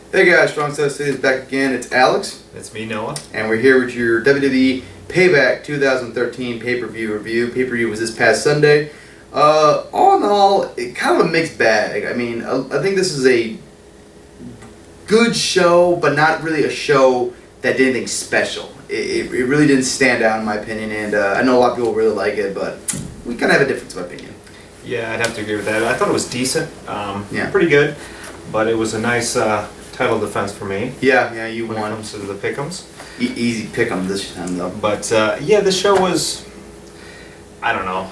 Hey guys, Strong Set City is back again. It's Alex. It's me, Noah. And we're here with your WWE Payback 2013 pay-per-view review. Pay-per-view was this past Sunday. All in all, it kind of a mixed bag. I mean, I think this is a good show, but not really a show that did anything special. It really didn't stand out in my opinion, and I know a lot of people really like it, but we kind of have a difference of opinion. Yeah, I'd have to agree with that. I thought it was decent. Yeah. Pretty good, but it was a nice title defense for me. Yeah, you when won. it comes to the pick'ems. Easy pick'em this time though. But yeah, the show was, I don't know.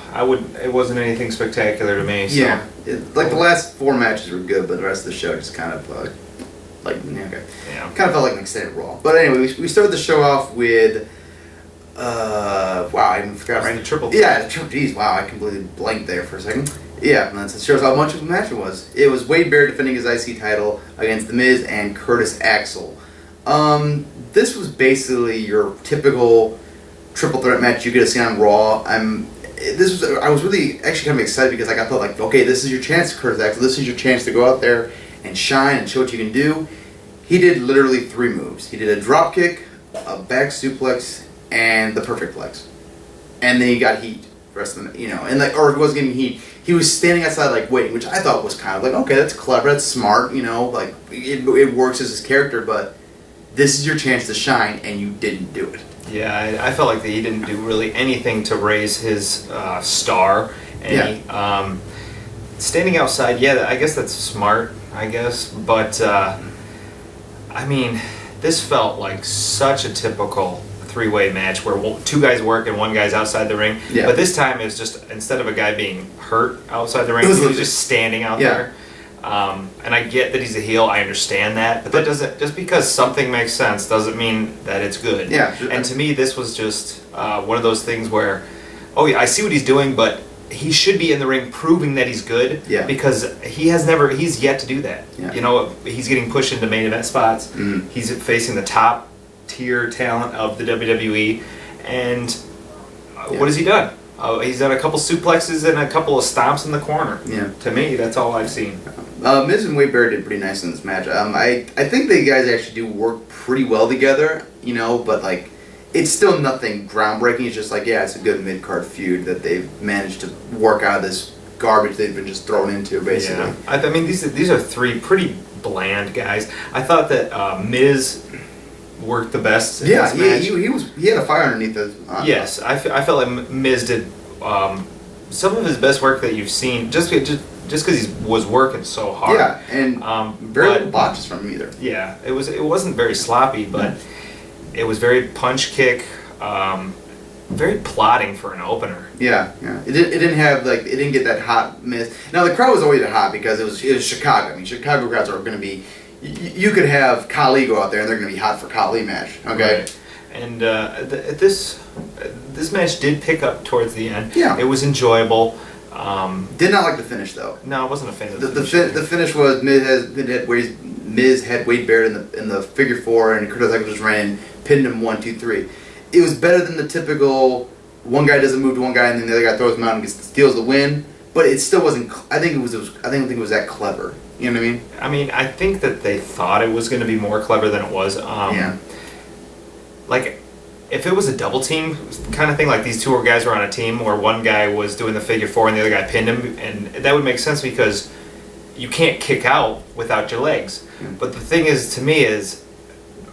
It wasn't anything spectacular to me. So. Yeah, like the last 4 matches were good, but the rest of the show just kind of kind of felt like an extended Raw. But anyway, we started the show off with wow, I even forgot right. Triple. Yeah, geez, wow, I completely blanked there for a second. Yeah, and that shows how much of a match it was. It was Wade Barrett defending his IC title against The Miz and Curtis Axel. This was basically your typical triple threat match you could have seen on Raw. I was really actually kind of excited because I felt like, okay, this is your chance, Curtis Axel. This is your chance to go out there and shine and show what you can do. He did literally 3 moves. He did a drop kick, a back suplex, and the perfect flex. And then he got heat. The rest of the, or he wasn't getting heat. He was standing outside like waiting, which I thought was kind of like, okay, that's clever, that's smart, like it works as his character, but this is your chance to shine, and you didn't do it. Yeah, I felt like that he didn't do really anything to raise his star. And standing outside, yeah, I guess that's smart, but I mean, this felt like such a typical 3-way match where 2 guys work and 1 guy's outside the ring. Yeah. But this time it's just, instead of a guy being hurt outside the ring, he was just standing out there. And I get that he's a heel, I understand that, but that doesn't, just because something makes sense doesn't mean that it's good. Yeah. And to me, this was just one of those things where, oh yeah, I see what he's doing, but he should be in the ring proving that he's good. Yeah. Because he's yet to do that. Yeah. He's getting pushed into main event spots. Mm-hmm. He's facing the top tier talent of the WWE, and what has he done? He's done a couple suplexes and a couple of stomps in the corner. Yeah. To me, that's all I've seen. Miz and Wade Barrett did pretty nice in this match. I think the guys actually do work pretty well together, but it's still nothing groundbreaking. It's just it's a good mid-card feud that they've managed to work out of this garbage they've been just thrown into, basically. Yeah. I mean, these are 3 pretty bland guys. I thought that Miz worked the best in this match. He had a fire underneath his. Yes, I felt like Miz did some of his best work that you've seen, just because he was working so hard. Yeah, and very little botches from him either. Yeah, it wasn't very sloppy, but it was very punch kick, very plotting for an opener. Yeah. It didn't get that hot Miz. Now the crowd was always hot because it was Chicago. I mean, Chicago crowds are going to be. You could have Khali go out there and they're going to be hot for Khali match. Okay. Right. And this match did pick up towards the end. Yeah. It was enjoyable. Did not like the finish though. No, I wasn't a fan of the finish was Miz had Wade Barrett in the figure 4 and Curtis Axel just ran and pinned him 1, 2, 3. It was better than the typical one guy doesn't move to one guy and then the other guy throws him out and steals the win. But it still wasn't. I think it was that clever. You know what I mean? I mean, I think that they thought it was going to be more clever than it was. Like, if it was a double team kind of thing, like these 2 guys were on a team where one guy was doing the figure 4 and the other guy pinned him, and that would make sense because you can't kick out without your legs. But the thing is, to me, is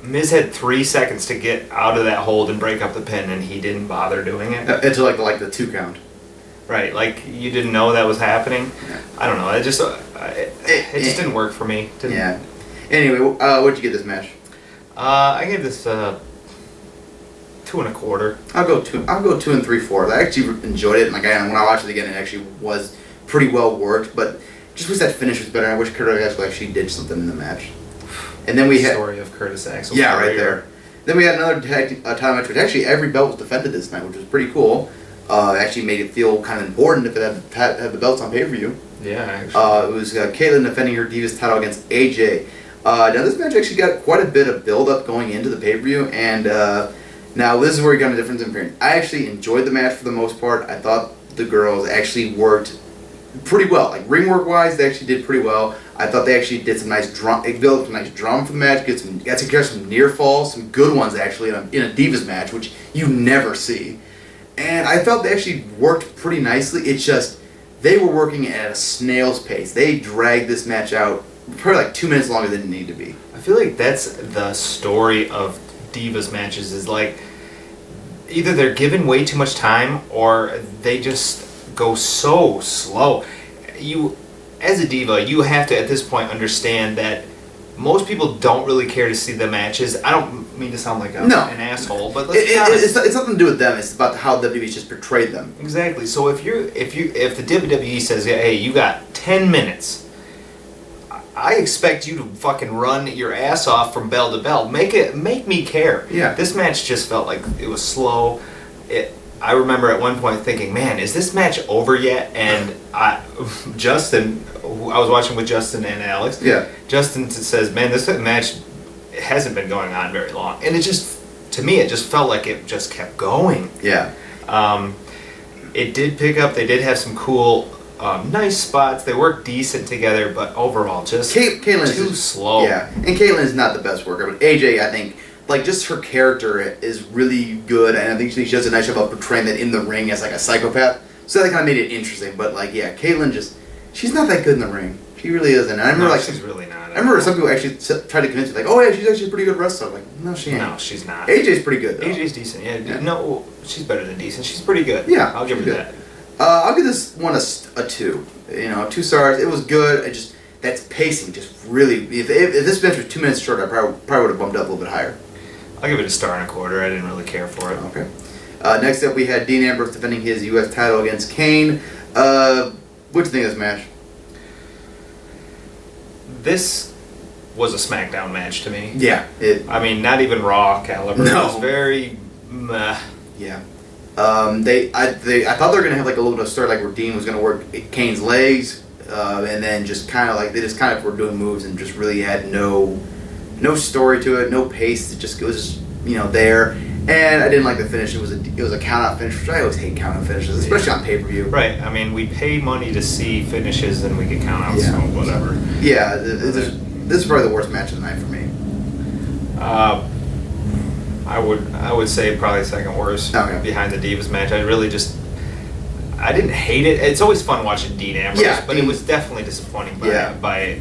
Miz had 3 seconds to get out of that hold and break up the pin, and he didn't bother doing it. It's like the 2 count. Right, like you didn't know that was happening. Yeah. I don't know. It just didn't work for me. Yeah. Anyway, what'd you get this match? I gave this 2 1/4. I'll go 2 and 3/4. I actually enjoyed it. When I watched it again, it actually was pretty well worked. But just wish that finish was better. I wish Curtis Axel actually did something in the match. And then we had story of Curtis Axel. Yeah, right there. Then we had another title match, which actually every belt was defended this night, which was pretty cool. Actually made it feel kind of important if it had the belts on pay-per-view. Yeah, actually. It was Kaitlyn defending her Divas title against AJ. Now this match actually got quite a bit of build-up going into the pay-per-view, and now this is where you got a difference in opinion. I actually enjoyed the match for the most part. I thought the girls actually worked pretty well. Like ring work wise, they actually did pretty well. I thought they actually did some nice drum. They built a nice drum for the match. Got to catch some near falls, some good ones actually in a Divas match, which you never see. And I felt they actually worked pretty nicely. It's just they were working at a snail's pace. They dragged this match out probably like 2 minutes longer than it needed to be. I feel like that's the story of Divas matches. Is like either they're given way too much time or they just go so slow. You, as a diva, you have to at this point understand that most people don't really care to see the matches. I don't mean to sound like an asshole, but let's be honest. It's nothing to do with them. It's about how WWE's just portrayed them. Exactly. So if the WWE says, hey, you got 10 minutes, I expect you to fucking run your ass off from bell to bell. Make me care. Yeah. This match just felt like it was slow. I remember at one point thinking, man, is this match over yet? And Justin, who I was watching with Justin and Alex. Yeah. Justin says, man, this match hasn't been going on very long. And it just, to me, it just felt like it just kept going. Yeah. It did pick up. They did have some cool, nice spots. They worked decent together, but overall, just Kaitlyn's too slow. Yeah. And Kaitlyn's not the best worker, but AJ, I think, like, just her character is really good, and I think she does a nice job of portraying that in the ring as, like, a psychopath. So that kind of made it interesting. But, like, yeah, Kaitlyn she's not that good in the ring. She really isn't. And I remember, she's really not. I remember some people actually tried to convince me, like, oh, yeah, she's actually a pretty good wrestler. I'm like, no, she ain't. No, she's not. AJ's pretty good, though. AJ's decent, yeah. No, she's better than decent. She's pretty good. Yeah. I'll give her that. I'll give this one a 2. 2 stars. It was good. That's pacing just really... If this match was 2 minutes short, I probably would have bumped up a little bit higher. I'll give it a 1.25 stars. I didn't really care for it. Okay. Next up, we had Dean Ambrose defending his U.S. title against Kane. What do you think of this match? This was a SmackDown match to me. Yeah. I mean, not even Raw caliber. No. It was very meh. Yeah. I thought they were gonna have like a little bit of story, like where Dean was gonna work Kane's legs, and then just kind of like they just kind of were doing moves and just really had no story to it, no pace. It was just there. And I didn't like the finish. It was a count out finish, which I always hate count out finishes, especially on pay-per-view. Right. I mean, we pay money to see finishes and we get count outs, so whatever. Yeah, this is probably the worst match of the night for me. I would say probably second worst behind the Divas match. I didn't hate it. It's always fun watching Dean Ambrose, but it was definitely disappointing by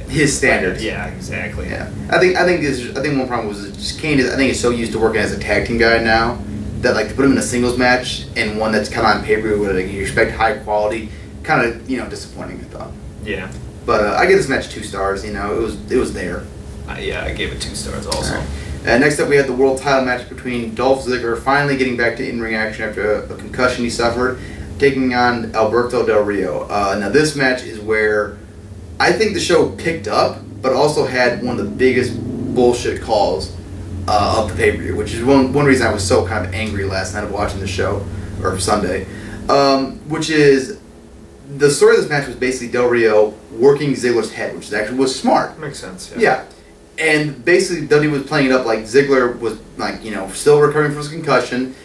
his standards. Yeah, exactly. Yeah, I think one problem was just Kane I think is so used to working as a tag team guy now that like to put him in a singles match and one that's kind of on pay-per-view where like, you expect high quality, kind of disappointing. I thought. Yeah. But I give this match 2 stars. It was there. Yeah, I gave it 2 stars also. Right. Next up, we had the world title match between Dolph Ziggler finally getting back to in-ring action after a concussion he suffered, taking on Alberto Del Rio. Now this match is where I think the show picked up, but also had one of the biggest bullshit calls of the pay-per-view, which is one reason I was so kind of angry last night of watching the show, or Sunday, which is the story of this match was basically Del Rio working Ziggler's head, which actually was smart. Makes sense, Yeah. And basically, WWE was playing it up like Ziggler was, like, still recovering from his concussion.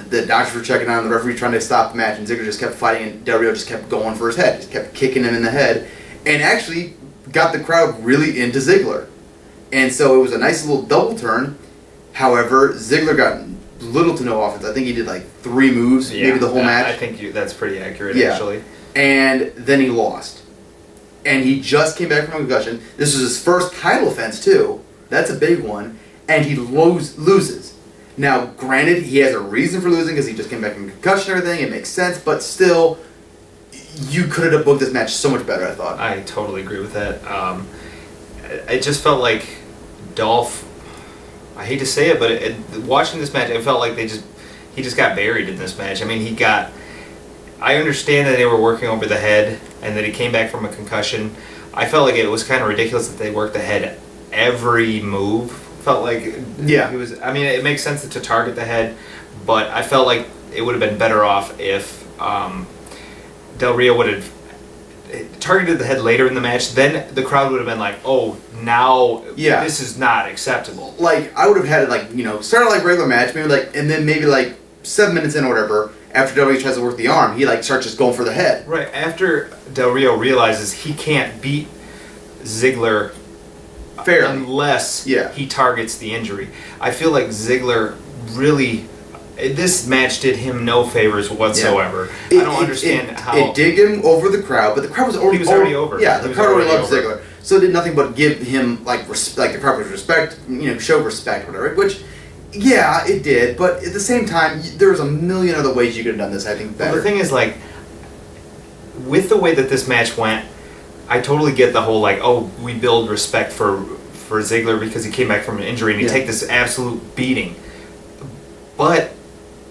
The doctors were checking on him, the referee trying to stop the match, and Ziggler just kept fighting, and Del Rio just kept going for his head, just kept kicking him in the head, and actually got the crowd really into Ziggler. And so it was a nice little double turn. However, Ziggler got little to no offense. I think he did like 3 moves, maybe the whole match. I think that's pretty accurate, actually. And then he lost. And he just came back from a concussion. This was his first title offense, too. That's a big one. And he loses. Now, granted, he has a reason for losing because he just came back from a concussion and everything. It makes sense. But still, you could have booked this match so much better, I thought. I totally agree with that. It just felt like Dolph, I hate to say it, but watching this match, it felt like he just got buried in this match. I mean, I understand that they were working over the head and that he came back from a concussion. I felt like it was kind of ridiculous that they worked the head every move. Felt like it was. I mean, it makes sense to target the head, but I felt like it would have been better off if Del Rio would have targeted the head later in the match. Then the crowd would have been like, "Oh, now this is not acceptable." Like I would have had it like start like regular match, maybe like, and then maybe like 7 minutes in or whatever, after Del Rio tries to work the arm, he like starts just going for the head. Right after Del Rio realizes he can't beat Ziggler fairly unless he targets the injury. I feel like Ziggler really. This match did him no favors whatsoever. I don't understand how it did get him over the crowd, but the crowd was already. He was already over. Yeah, the crowd already loved Ziggler, so it did nothing but give him like the crowd was respect, show respect, whatever. Which, yeah, it did, but at the same time, there was a million other ways you could have done this. I think better. Well, the thing is, like, with the way that this match went, I totally get the whole like, oh, we build respect for Ziggler because he came back from an injury and he take this absolute beating, but.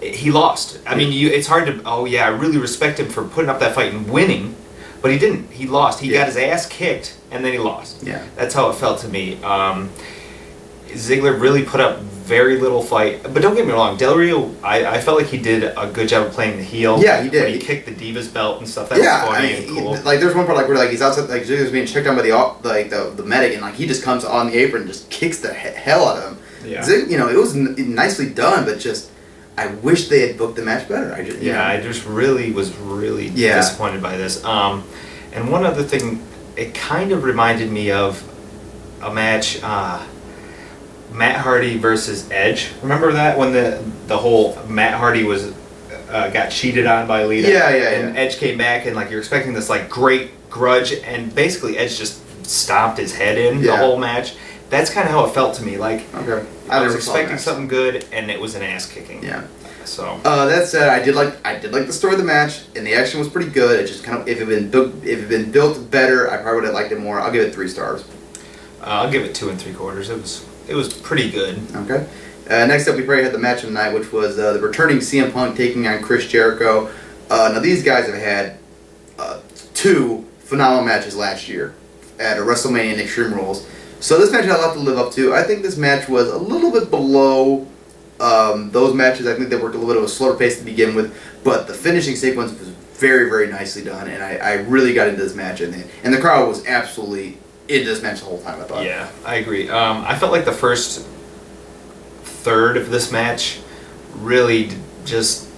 He lost. I mean, it's hard to. Oh yeah, I really respect him for putting up that fight and winning, but he didn't. He lost. He got his ass kicked and then he lost. Yeah, that's how it felt to me. Ziggler really put up very little fight, but don't get me wrong. Del Rio, I felt like he did a good job of playing the heel. Yeah, he did. When he kicked the Divas belt and stuff. That was funny and cool. Like there's one part like where like he's outside, like Ziggler's being checked on by the medic, and like he just comes on the apron and just kicks the hell out of him. Yeah, it was nicely done, but just. I wish they had booked the match better. I just really was disappointed by this. And one other thing, it kind of reminded me of a match, Matt Hardy versus Edge. Remember that when the whole Matt Hardy was got cheated on by Lita? And Edge came back and like you're expecting this like great grudge, and basically Edge just stomped his head in the whole match. That's kind of how it felt to me. Like I was expecting something good, and it was an ass kicking. Yeah. So that said, I did like the story of the match, and the action was pretty good. It just kind of if it had been built better, I probably would have liked it more. I'll give it 3 stars. I'll give it 2 3/4. It was pretty good. Okay. Next up, we probably had the match of the night, which was the returning CM Punk taking on Chris Jericho. Now these guys have had 2 phenomenal matches last year at a WrestleMania and Extreme Rules. So this match had a lot to live up to. I think this match was a little bit below those matches. I think they worked a little bit of a slower pace to begin with, but the finishing sequence was very, very nicely done, and I really got into this match, and the crowd was absolutely into this match the whole time, I thought. Yeah, I agree. I felt like the first third of this match really just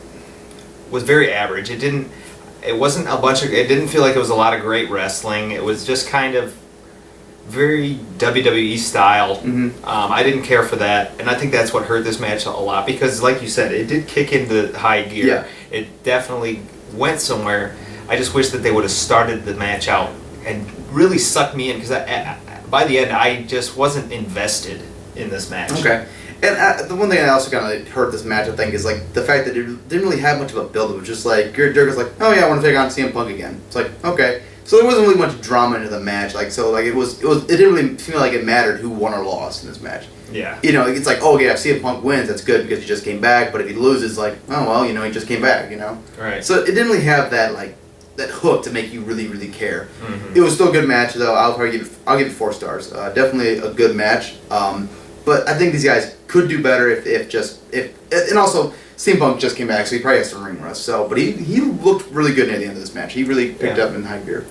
was very average. It didn't feel like it was a lot of great wrestling. It was just kind of very WWE style. Mm-hmm. I didn't care for that, and I think that's what hurt this match a lot because, like you said, it did kick into high gear. Yeah. It definitely went somewhere. I just wish that they would have started the match out and really sucked me in because by the end, I just wasn't invested in this match. Okay. And the one thing that also kind of hurt this match, I think, is like the fact that it didn't really have much of a build. It was just like Jericho's like, oh yeah, I want to take on CM Punk again. It's like, okay. So there wasn't really much drama into the match, like so, like it didn't really feel like it mattered who won or lost in this match. Yeah. It's like, oh yeah, if CM Punk wins, that's good because he just came back. But if he loses, like, oh well, he just came back. Right. So it didn't really have that that hook to make you really, really care. Mm-hmm. It was still a good match though. I'll give it 4 stars. Definitely a good match. But I think these guys could do better if and also CM Punk just came back, so he probably has some ring rust. So, but he looked really good near the end of this match. He really picked up in high gear.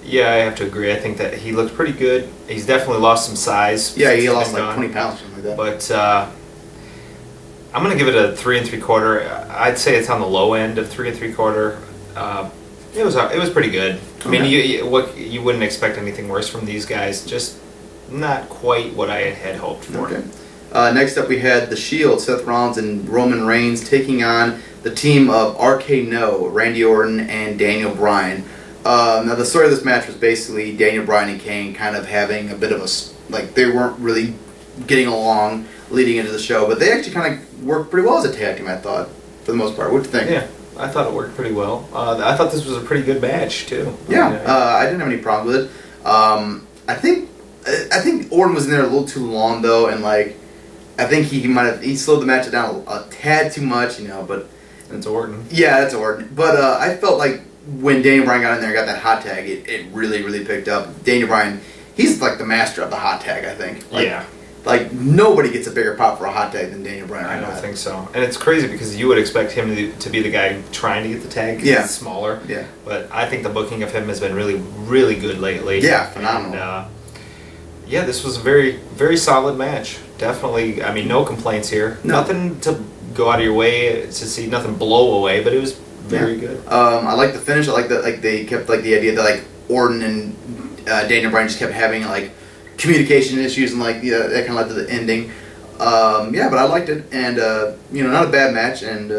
Yeah, I have to agree. I think that he looked pretty good. He's definitely lost some size. Yeah, he lost like 20 pounds, something like that. But I'm gonna give it a 3 3/4. I'd say it's on the low end of 3 3/4. It was pretty good. I mean, you wouldn't expect anything worse from these guys. Just not quite what I had hoped for. Okay. Next up, we had The Shield, Seth Rollins and Roman Reigns taking on the team of RK-No, Randy Orton and Daniel Bryan. Now, the story of this match was basically Daniel Bryan and Kane kind of having a bit of they weren't really getting along leading into the show, but they actually kind of worked pretty well as a tag team, I thought, for the most part. What do you think? Yeah, I thought it worked pretty well. I thought this was a pretty good match, too. Yeah, I didn't have any problem with it. I think Orton was in there a little too long, though, and I think he slowed the match down a tad too much, but... It's Orton. Yeah, that's Orton. But I felt like when Daniel Bryan got in there and got that hot tag, it really, really picked up. Daniel Bryan, he's like the master of the hot tag, I think. Yeah. Like, nobody gets a bigger pop for a hot tag than Daniel Bryan. I don't think so. And it's crazy because you would expect him to be the guy trying to get the tag because he's smaller. Yeah. But I think the booking of him has been really, really good lately. Yeah, phenomenal. And, this was a very, very solid match. Definitely, I mean, no complaints here. No. Nothing to go out of your way to see nothing blow away, but it was very good. I like the finish. I like that they kept like the idea that like Orton and Daniel Bryan just kept having like communication issues and like that kind of led to the ending. But I liked it, and not a bad match, and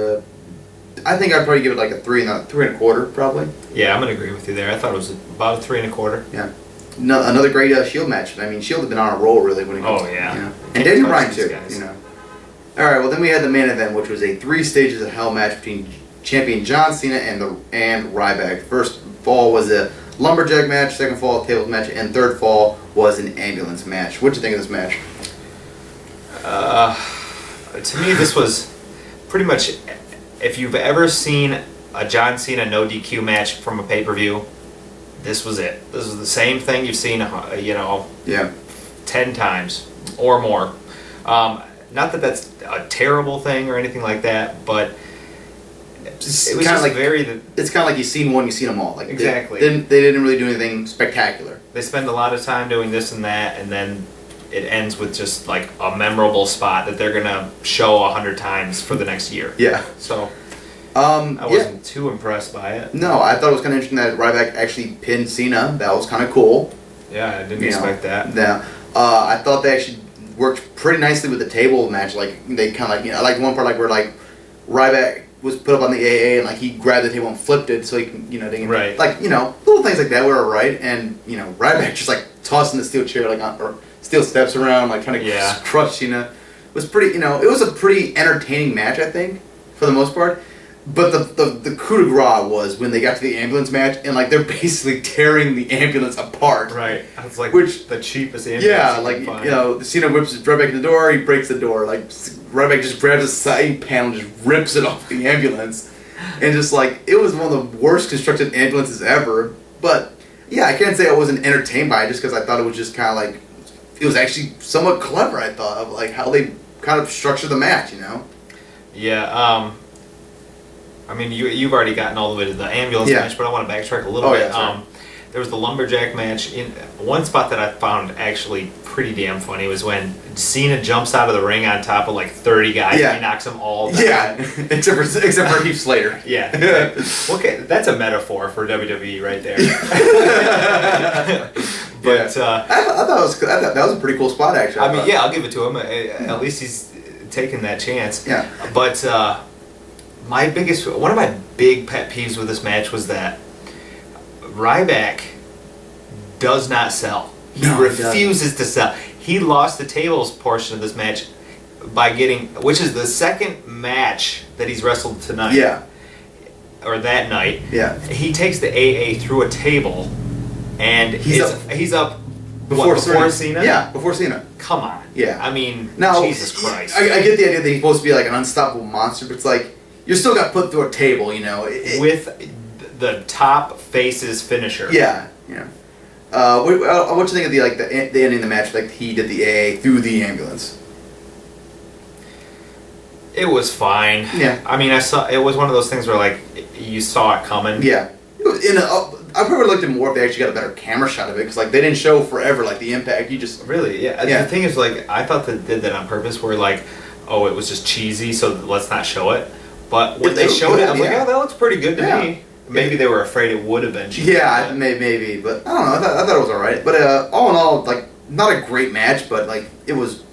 I think I'd probably give it like a 3.25 probably. Yeah, I'm gonna agree with you there. I thought it was about a 3.25. Yeah. No, another great Shield match. I mean, Shield have been on a roll really when it comes. Oh yeah. And Daniel Bryan too. All right. Well, then we had the main event, which was a 3 stages of hell match between champion John Cena and Ryback. First fall was a lumberjack match. Second fall, a tables match, and third fall was an ambulance match. What'd you think of this match? To me, this was pretty much. If you've ever seen a John Cena no DQ match from a pay-per-view, this was it. This is the same thing you've seen, 10 times or more. Not that that's a terrible thing or anything like that, but it was just like very. It's kind of like you've seen one, you've seen them all. Like exactly. They didn't really do anything spectacular. They spend a lot of time doing this and that, and then it ends with just like a memorable spot that they're gonna show 100 times for the next year. Yeah. So I wasn't too impressed by it. No, I thought it was kind of interesting that Ryback actually pinned Cena. That was kind of cool. Yeah, I didn't expect that. Yeah. I thought they actually worked pretty nicely with the table match. Like they kind of like I like one part like where like Ryback was put up on the AA and like he grabbed the table and flipped it so he can they can, right. Like little things like that were alright, and Ryback just like tossing the steel chair or steel steps around like trying to crush Cena was pretty. It was a pretty entertaining match, I think, for the most part. But the coup de grace was when they got to the ambulance match and like they're basically tearing the ambulance apart. Right. It's like the cheapest ambulance. Yeah, like Cena whips Ryback in the door, he breaks the door. Like Ryback just grabs a side panel, and just rips it off the ambulance, and just like it was one of the worst constructed ambulances ever. But yeah, I can't say I wasn't entertained by it just because I thought it was just kind of like it was actually somewhat clever. I thought of like how they kind of structured the match. Yeah. I mean, you've already gotten all the way to the ambulance match, but I want to backtrack a little bit. Yeah, there was the lumberjack match. In one spot that I found actually pretty damn funny was when Cena jumps out of the ring on top of like 30 guys and he knocks them all down. Yeah, except for Heath Slater. Yeah. Okay, that's a metaphor for WWE right there. But I thought that was a pretty cool spot actually. I mean, I'll give it to him. At least he's taking that chance. Yeah. But one of my big pet peeves with this match was that Ryback does not sell. He refuses to sell. He lost the tables portion of this match by which is the second match that he's wrestled tonight. Yeah. Or that night. Yeah. He takes the AA through a table, and he's up before Cena. Yeah, before Cena. Come on. Yeah. I mean, now, Jesus Christ. I get the idea that he's supposed to be like an unstoppable monster, but it's like you still got put through a table, with the top faces finisher. Yeah. What you think of the ending of the match? Like he did the AA through the ambulance. It was fine. Yeah. I mean, it was one of those things where like you saw it coming. Yeah. I probably looked at more if they actually got a better camera shot of it because like they didn't show forever like the impact. You just really The thing is like I thought they did that on purpose where like it was just cheesy so let's not show it. But when they showed it, I was like, that looks pretty good to me. Maybe they were afraid it would have been cheesy. Yeah, maybe, but I don't know. I thought it was alright. But all in all, like not a great match, but like it was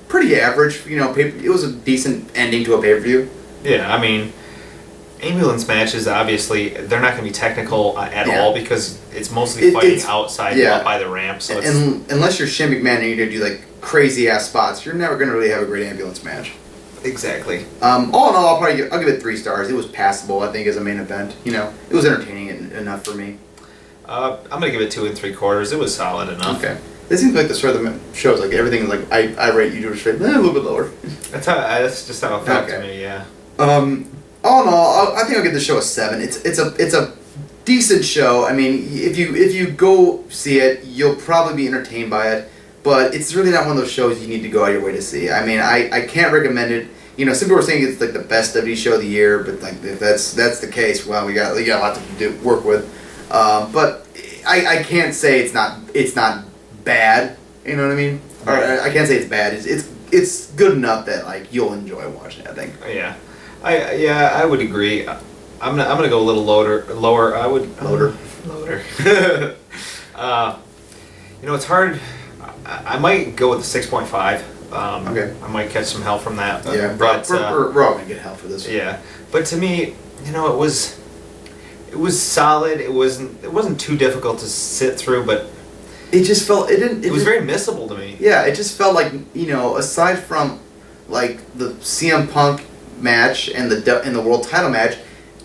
pretty average. It was a decent ending to a pay-per-view. Yeah, I mean, ambulance matches obviously they're not going to be technical at all because it's mostly fighting outside up by the ramp. So unless you're Shane McMahon and you're going to do like crazy ass spots, you're never going to really have a great ambulance match. Exactly. All in all, I'll give it 3 stars. It was passable, I think, as a main event. It was entertaining enough for me. I'm gonna give it 2 3/4. It was solid enough. Okay. It seems like the sort of the shows like everything is like I rate you do straight a little bit lower. That's just how it felt to me. Yeah. All in all, I think I'll give the show a 7. It's a decent show. I mean, if you go see it, you'll probably be entertained by it. But it's really not one of those shows you need to go out of your way to see. I mean, I can't recommend it. Some people are saying it's like the best WWE show of the year, but like if that's the case, well, we got a lot to work with. But I can't say it's not bad. You know what I mean? Or I can't say it's bad. It's it's good enough that like you'll enjoy watching it, I think. Yeah, I would agree. I'm gonna go a little lower. I would loader. It's hard. I might go with the 6.5. Okay. I might catch some hell from that. Yeah, but we're all gonna get hell for this. Yeah, but to me, it was solid. It wasn't too difficult to sit through, but it just felt it was very missable to me. Yeah, it just felt like aside from like the CM Punk match and the world title match,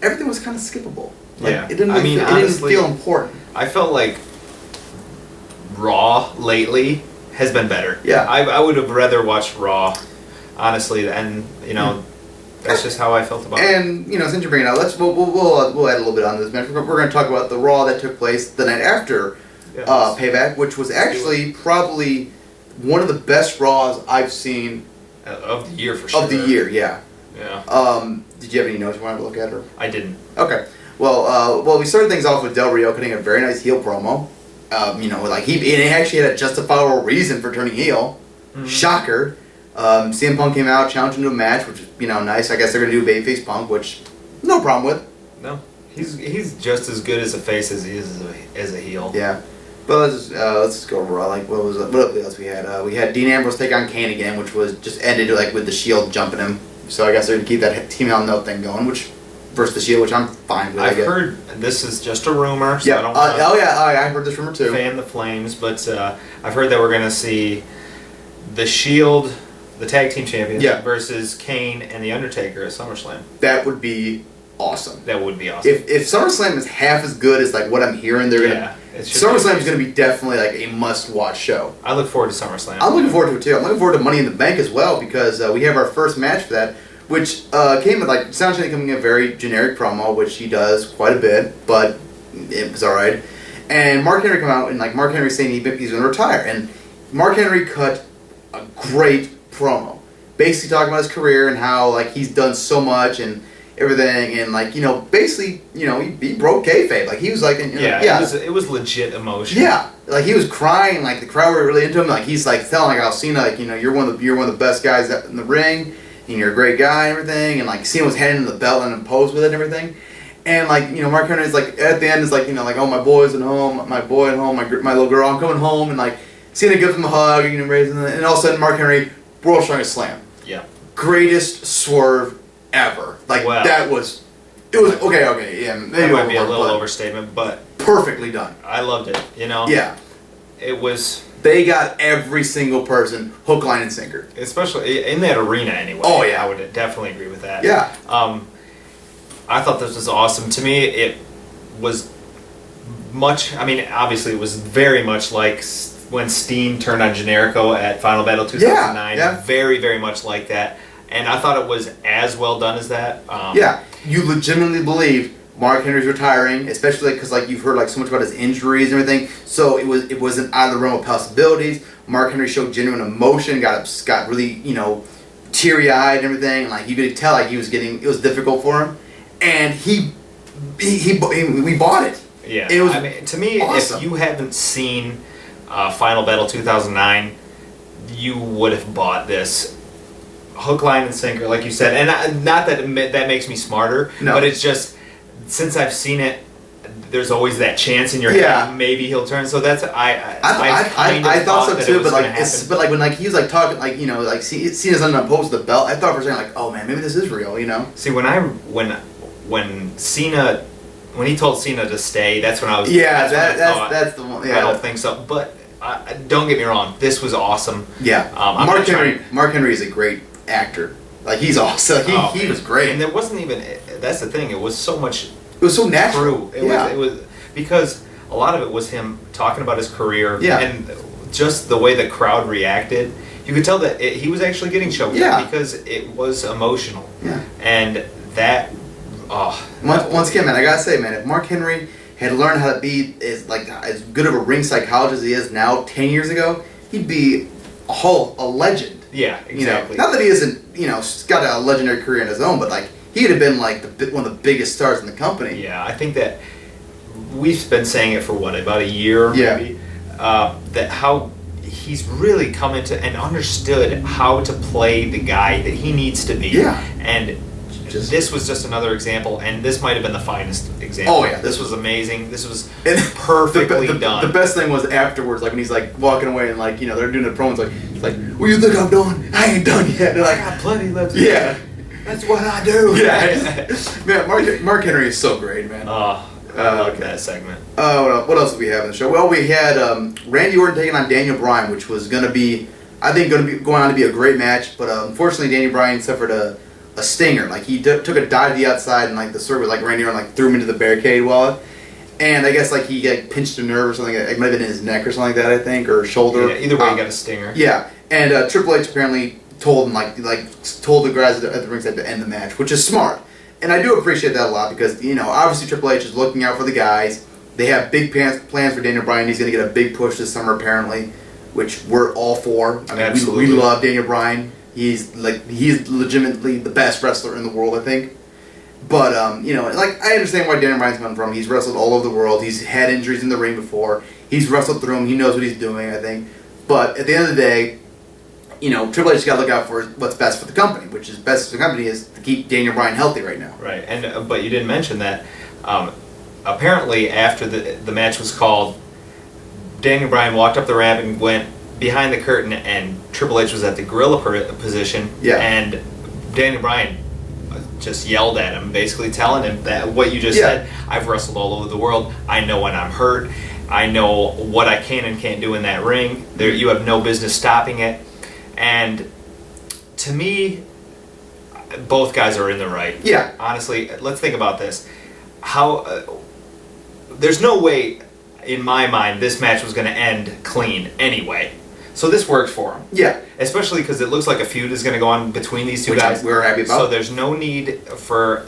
everything was kind of skippable. Like, Yeah, it didn't. Honestly, it didn't feel important. I felt like Raw lately has been better. Yeah. I would have rather watched Raw, honestly, and that's just how I felt about it. And since you're bringing it up, we'll add a little bit on this match. We're going to talk about the Raw that took place the night after Payback, which was actually probably one of the best Raws I've seen of the year for sure. Of the year, yeah. Yeah. Did you have any notes you wanted to look at, or? I didn't. Okay. Well, we started things off with Del Rio cutting a very nice heel promo. Like he actually had a justifiable reason for turning heel. Mm-hmm. Shocker. CM Punk came out, challenged him to a match, which is nice. I guess they're gonna do babyface Punk, which no problem with. No, he's just as good as a face as he is as a heel. Yeah. But let's just go over Raw. Like what else we had? We had Dean Ambrose take on Kane again, which was just ended like with the Shield jumping him. So I guess they're gonna keep that Team Hell No thing going, which versus the Shield, which I'm fine with. I've heard this is just a rumor, so yeah. I don't. I heard this rumor too. Fan the flames, but I've heard that we're gonna see the Shield, the tag team champions, versus Kane and the Undertaker at SummerSlam. That would be awesome. That would be awesome. If SummerSlam is half as good as like what I'm hearing, they're gonna. SummerSlam is going to be definitely like a must-watch show. I look forward to SummerSlam. I'm looking forward to it too. I'm looking forward to Money in the Bank as well because we have our first match for that, which came with like Sound Chaney coming in a very generic promo, which he does quite a bit, but it was all right. And Mark Henry come out and like Mark Henry saying he's going to retire, and Mark Henry cut a great promo, basically talking about his career and how like he's done so much and everything, and like basically he broke kayfabe. Like he was like it was legit emotion. Yeah, like he was crying. Like the crowd were really into him. Like he's like telling like how Cena like you're one of the best guys in the ring, and you're a great guy and everything. And like Cena was handing him the belt and posed with it and everything. And like Mark Henry's like at the end is like like oh my boy's at home, my boy at home, my little girl, I'm coming home, and like Cena gives him a hug, raising and all of a sudden Mark Henry world strongest slam. Yeah. Greatest swerve ever. Like it was okay, yeah. Maybe that might be a little overstatement, but perfectly done. I loved it. Yeah. It was. They got every single person hook, line, and sinker. Especially in that arena, anyway. Oh yeah, I would definitely agree with that. Yeah. I thought this was awesome. To me, it was much. I mean, obviously, it was very much like when Steen turned on Jericho at Final Battle 2009. Yeah. Very, very much like that. And I thought it was as well done as that. You legitimately believed Mark Henry's retiring, especially because like you've heard like so much about his injuries and everything. So it wasn't out of the realm of possibilities. Mark Henry showed genuine emotion, got really teary eyed and everything. And, like you could tell like it was difficult for him, and we bought it. Yeah, it was to me, awesome. If you haven't seen Final Battle 2009, you would have bought this. Hook, line, and sinker, like you said, and not that that makes me smarter, but it's just since I've seen it, there's always that chance in your head maybe he'll turn. So that's I thought so too, but like when like he was like talking like like Cena's unopposed the belt, I thought for a second like oh man maybe this is real See when Cena when he told Cena to stay, that's when I was that's the one. Yeah. I don't think so, but don't get me wrong, this was awesome. Yeah, Mark Henry is a great actor. Like he's awesome. He was great. And there wasn't even. That's the thing. It was so much. It was so natural. It was because a lot of it was him talking about his career. Yeah. And just the way the crowd reacted, you could tell that he was actually getting choked up because it was emotional. Yeah. And that. Once again, man, I gotta say, man, if Mark Henry had learned how to be as good of a ring psychologist as he is now 10 years ago, he'd be a legend. Yeah, exactly. Not that he isn't, got a legendary career in his own, but like he'd have been like one of the biggest stars in the company. Yeah, I think that we've been saying it for about a year, maybe. That how he's really come into and understood how to play the guy that he needs to be. Yeah. And this was just another example, and this might have been the finest example. Oh, yeah. This was amazing. This was And perfectly done. The best thing was afterwards, like when he's like walking away and like, you know, they're doing the promos, like, what do you think I'm doing? I ain't done yet. They're I like, got plenty left to do. yeah. That's what I do. Yeah. Man, Mark Henry is so great, man. Oh, I love okay. that segment. What else did we have in the show? Well, we had Randy Orton taking on Daniel Bryan, which was going to be, I think, going on to be a great match. But unfortunately, Daniel Bryan suffered a stinger. Like he took a dive to the outside, and like the sort of like Randy Orton like threw him into the barricade wall. And I guess like he like pinched a nerve or something. It might have been in his neck or something like that, I think, or shoulder. Yeah, either way, he got a stinger. Yeah, and Triple H apparently told him told the guys at the ringside to end the match, which is smart. And I do appreciate that a lot because, you know, obviously Triple H is looking out for the guys. They have big plans for Daniel Bryan. He's going to get a big push this summer, apparently, which we're all for. I mean, Absolutely. we love Daniel Bryan. He's legitimately the best wrestler in the world, I think. But, you know, like, I understand why Daniel Bryan's coming from. He's wrestled all over the world. He's had injuries in the ring before. He's wrestled through them. He knows what he's doing, I think. But at the end of the day, you know, Triple H's got to look out for what's best for the company, which is best for the company is to keep Daniel Bryan healthy right now. Right, and but you didn't mention that. Apparently, after the match was called, Daniel Bryan walked up the ramp and went behind the curtain, and Triple H was at the gorilla position. Yeah. And Daniel Bryan just yelled at him, basically telling him that what you just said. I've wrestled all over the world. I know when I'm hurt. I know what I can and can't do in that ring. You have no business stopping it. And to me, both guys are in the right. Yeah. Honestly, let's think about this. There's no way, in my mind, this match was going to end clean anyway. So this worked for him. Yeah. Especially because it looks like a feud is going to go on between these two guys. We're happy about. So there's no need for...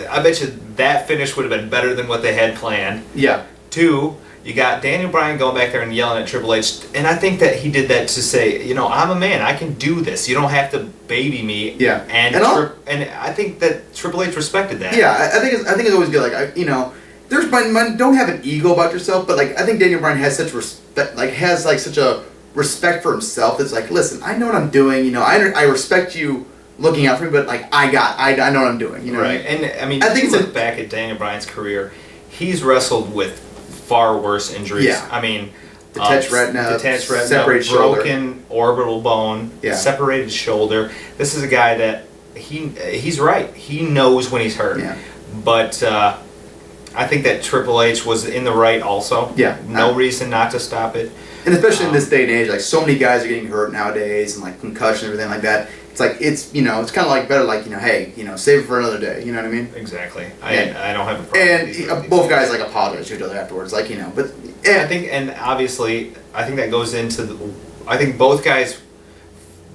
I bet you that finish would have been better than what they had planned. Yeah. 2, you got Daniel Bryan going back there and yelling at Triple H, and I think that he did that to say, you know, I'm a man, I can do this. You don't have to baby me. Yeah, and I think that Triple H respected that. Yeah, I think it's always good. Like, you know, don't have an ego about yourself, but like I think Daniel Bryan has such respect, like has like such a respect for himself. That's like, listen, I know what I'm doing. You know, I respect you looking out for me, but like I know what I'm doing. You know, right? And I mean, I think look back at Daniel Bryan's career, he's wrestled with far worse injuries. Yeah. I mean, detached retina, separated broken orbital bone, separated shoulder. This is a guy that he's right. He knows when he's hurt. Yeah. But I think that Triple H was in the right also. Yeah. No reason not to stop it. And especially in this day and age, like so many guys are getting hurt nowadays, and like concussion and everything like that. It's like you know, it's kind of like better, like, you know, hey, you know, save it for another day. You know what I mean? Exactly. Yeah. I don't have a problem. And both guys like apologize to each other afterwards, like, you know. But yeah. I think, and obviously, I think that goes into I think both guys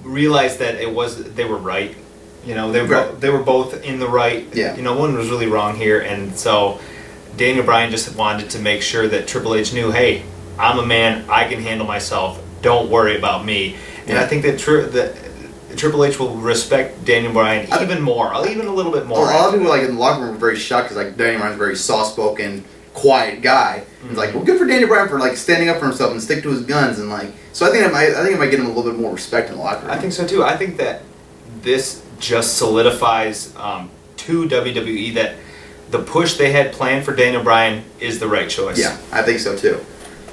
realized that they were right. You know, they were both in the right. Yeah. You know, one was really wrong here, and so Daniel Bryan just wanted to make sure that Triple H knew, hey, I'm a man. I can handle myself. Don't worry about me. And I think that Triple H will respect Daniel Bryan even more, even a little bit more. A lot of people like in the locker room were very shocked because like Daniel Bryan's a very soft-spoken, quiet guy. Mm-hmm. It's like, well, good for Daniel Bryan for like standing up for himself and stick to his guns, and like, so I think it might get him a little bit more respect in the locker room. I think so too. I think that this just solidifies to WWE that the push they had planned for Daniel Bryan is the right choice. Yeah, I think so too.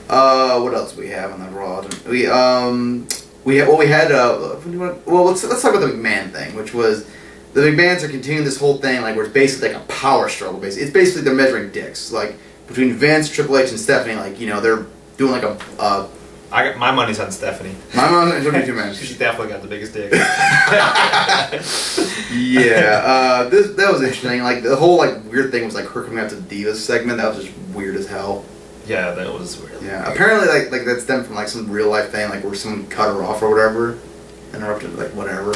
What else do we have on the Raw? Let's talk about the McMahon thing, which was the McMahons are continuing this whole thing like where it's basically like a power struggle. Basically, it's basically they're measuring dicks, like between Vince, Triple H, and Stephanie. Like, you know, they're doing like a. I got my money's on Stephanie. My money's on you, man. She's definitely got the biggest dick. Yeah, that was interesting. Like the whole like weird thing was like her coming out to the Divas segment. That was just weird as hell. Yeah, that was weird. Yeah, apparently like that stemmed from like some real life thing, like where someone cut her off or whatever, interrupted, like whatever,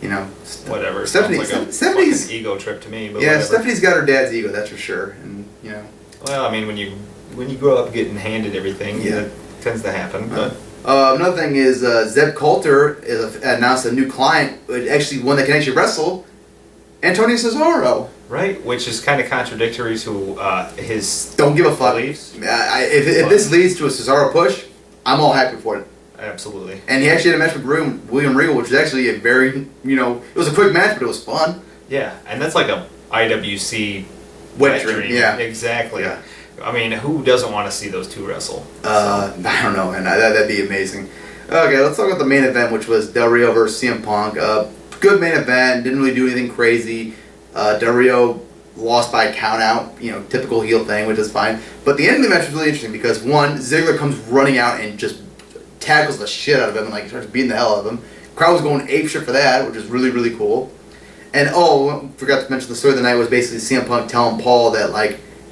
you know. Whatever. Stephanie's ego trip to me. But yeah, whatever. Stephanie's got her dad's ego, that's for sure, and you know. Well, I mean, when you grow up getting handed everything, that tends to happen. But another thing is Zeb Coulter announced a new client, actually one that can actually wrestle, Antonio Cesaro. Right, which is kind of contradictory to his don't give a fuck. Beliefs. If this leads to a Cesaro push, I'm all happy for it. Absolutely. And he actually had a match with William Regal, which was actually a very, it was a quick match, but it was fun. Yeah, and that's like a IWC wet dream. Yeah. Exactly. Yeah. I mean, who doesn't want to see those two wrestle? I don't know, man. That'd be amazing. Okay, let's talk about the main event, which was Del Rio versus CM Punk. Good main event. Didn't really do anything crazy. Del Rio lost by a count out. Typical heel thing, which is fine. But the end of the match was really interesting because, one, Ziggler comes running out and just tackles the shit out of him and starts beating the hell out of him. Crowd was going apeshit for that, which is really, really cool. And forgot to mention the story of the night was basically CM Punk telling Paul that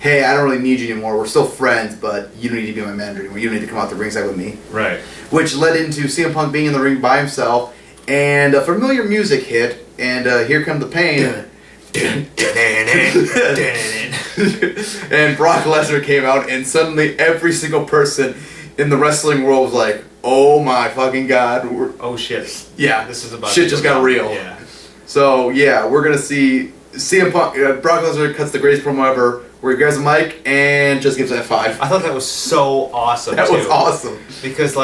hey, I don't really need you anymore. We're still friends, but you don't need to be my manager anymore. You don't need to come out the ringside with me. Right. Which led into CM Punk being in the ring by himself, and a familiar music hit, and Here Comes the Pain. And Brock Lesnar came out, and suddenly every single person in the wrestling world was like, oh my fucking god. Oh shit. Yeah. This is about shit just got real. Yeah. So, yeah, we're going to see CM Punk, Brock Lesnar cuts the greatest promo ever, where he grabs a mic and just gives that 5. I thought that was so awesome, That was awesome. Because,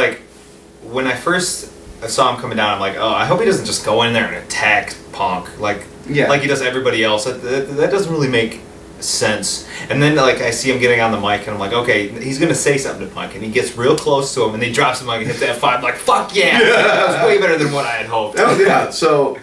when I first saw him coming down, I'm like, oh, I hope he doesn't just go in there and attack Punk, like he does everybody else. That doesn't really make sense. And then, I see him getting on the mic, and I'm like, okay, he's going to say something to Punk, and he gets real close to him, and he drops the mic and hits that 5, like, fuck yeah! That was way better than what I had hoped. So...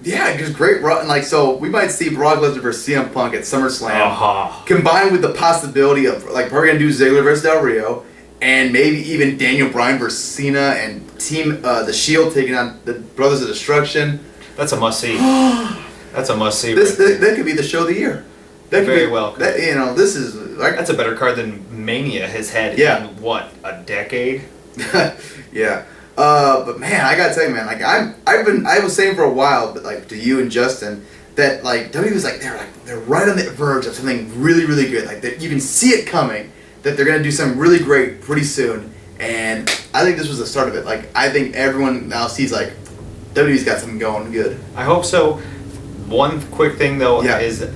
Yeah, just great run. So we might see Brock Lesnar versus CM Punk at SummerSlam, combined with the possibility of probably gonna do Ziggler versus Del Rio, and maybe even Daniel Bryan versus Cena and the Shield taking on the Brothers of Destruction. That's a must see. That's a must see. That could be the show of the year. That very well. This is that's a better card than Mania has had in what, a decade? Yeah. But man, I gotta tell you, man, I was saying for a while, but to you and Justin, that WWE was they're right on the verge of something really, really good. That you can see it coming, that they're gonna do something really great pretty soon, and I think this was the start of it. I think everyone now sees WWE's got something going good. I hope so. One quick thing though is.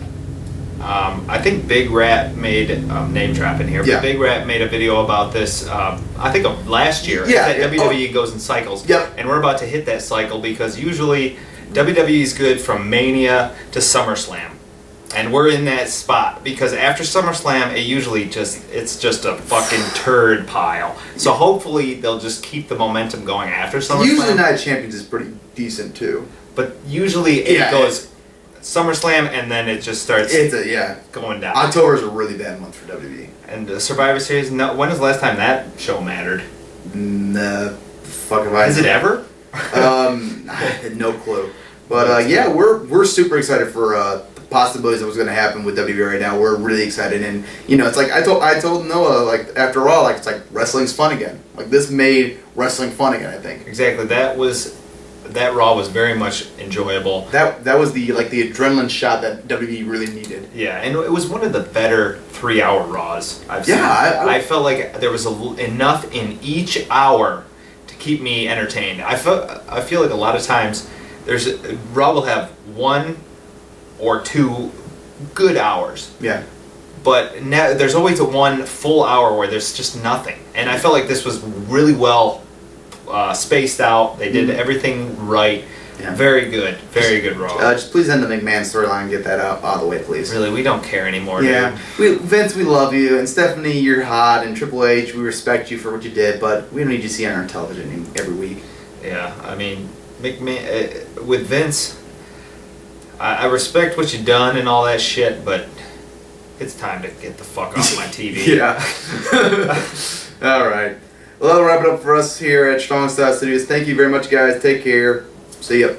I think Big Rat made name drop in here, but Big Rat made a video about this. I think of last year. That WWE goes in cycles. Yep. And we're about to hit that cycle because usually WWE is good from Mania to SummerSlam, and we're in that spot because after SummerSlam, it's just a fucking turd pile. So hopefully they'll just keep the momentum going after SummerSlam. Usually Night of Champions is pretty decent too, but usually it goes. SummerSlam, and then it just starts going down. October is a really bad month for WWE. And the Survivor Series, when was the last time that show mattered? Fuck if I... Is it ever? I had no clue. But we're super excited for the possibilities of what's going to happen with WWE right now. We're really excited, and it's I told Noah, after all, it's wrestling's fun again. This made wrestling fun again, I think. Exactly. That Raw was very much enjoyable. That was the adrenaline shot that WWE really needed. Yeah, and it was one of the better 3-hour Raws I've seen. I felt like there was enough in each hour to keep me entertained. I feel like a lot of times Raw will have 1 or 2 good hours. Yeah. But now there's always 1 full hour where there's just nothing. And I felt like this was really well spaced out. They did everything right. Yeah. Very good Raw. Just please end the McMahon storyline and get that out of the way, please. Really, we don't care anymore. Yeah, Vince, we love you, and Stephanie, you're hot, and Triple H, we respect you for what you did, but we don't need you to see on our television every week. Yeah, I mean, McMahon with Vince, I respect what you've done and all that shit, but it's time to get the fuck off my TV. Yeah. All right. Well, that'll wrap it up for us here at Strong Style Studios. Thank you very much, guys. Take care. See ya.